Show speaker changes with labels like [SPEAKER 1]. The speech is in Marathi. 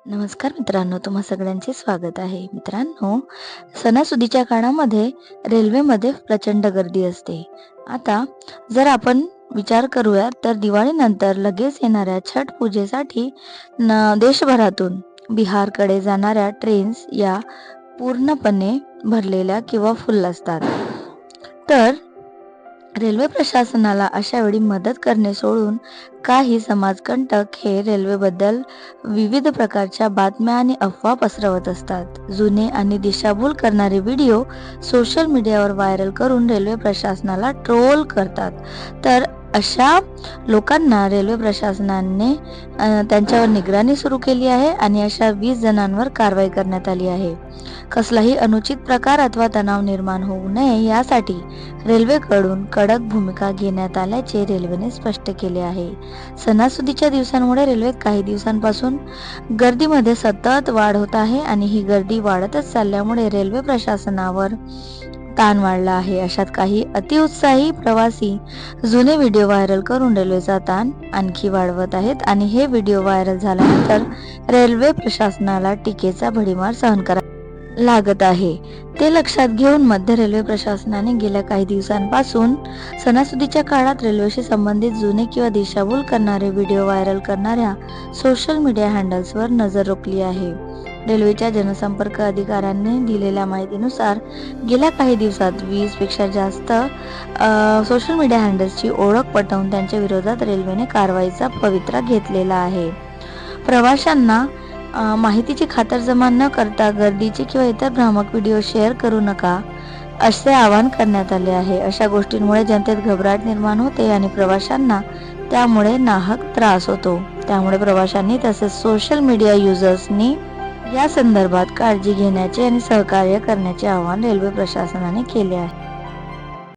[SPEAKER 1] नमस्कार मित्रांनो, तुम्हा सगळ्यांचे स्वागत आहे. मित्रांनो, सणासुदीच्या काळामध्ये रेल्वेमध्ये प्रचंड गर्दी असते. आता जर आपण विचार करूया तर दिवाळीनंतर लगेच येणाऱ्या छठ पूजेसाठी देशभरातून बिहारकडे जाणाऱ्या ट्रेन्स या पूर्णपणे भरलेल्या किंवा फुल असतात. तर रेल्वे प्रशासनाला अशा वेळी मदत करणे सोडून काही समाजकंटक हे रेल्वेबद्दल विविध प्रकारच्या बातम्या आणि अफवा पसरवत असतात. जुने आणि दिशाभूल करणारे व्हिडिओ सोशल मीडियावर व्हायरल करून रेल्वे प्रशासनाला ट्रोल करतात. तर अशा लोकांना रेल्वे प्रशासनाने त्यांच्यावर निगराणी सुरू केली आहे आणि अशा 20 जणांवर कारवाई करण्यात आली आहे. कसलाही अनुचित प्रकार अथवा तणाव निर्माण होऊ नये यासाठी रेल्वेकडून कडक भूमिका घेण्यात आल्याचे रेल्वेने स्पष्ट केले आहे. सणासुदीच्या दिवसांमुळे रेल्वेत काही दिवसांपासून गर्दीमध्ये सतत वाढ होत आहे आणि ही गर्दी वाढतच चालल्यामुळे रेल्वे प्रशासनावर ताण वाढला आहे. अशात काही अतिउत्साही प्रवासी जुने व्हिडिओ व्हायरल करून रेल्वेचा ताण आणखी वाढवत आहेत आणि हे व्हिडिओ व्हायरल झाल्यानंतर रेल्वे प्रशासनाला टीकेचा भडीमार सहन करावा लागत आहे. ते लक्षात घेऊन मध्य रेल्वे प्रशासनाने गेल्या काही दिवसांपासून सणासुदीच्या काळात रेल्वेशी संबंधित जुने किंवा दिशाभूल करणारे व्हिडिओ व्हायरल करणाऱ्या सोशल मीडिया हँडल्सवर नजर रोखली आहे. रेल्वेच्या जनसंपर्क अधिकाऱ्यांनी दिलेल्या माहितीनुसार गेल्या काही दिवसात 20 पेक्षा जास्त सोशल मीडिया हँडल्सची ओळख पटवून त्यांच्या विरोधात रेल्वेने कारवाईचा पवित्रा घेतलेला आहे. प्रवाशांना माहितीची खातरजमा न करता गर्दीचे किंवा इतर भ्रामक व्हिडिओ शेअर करू नका असे आवाहन करण्यात आले आहे. अशा गोष्टींमुळे जनतेत घबराट निर्माण होते आणि प्रवाशांना त्यामुळे नाहक त्रास होतो. त्यामुळे प्रवाशांनी तसेच सोशल मीडिया युजर्सनी या संदर्भात काळजी घेण्याचे आणि सहकार्य करण्याचे आवाहन रेल्वे प्रशासनाने केले आहे.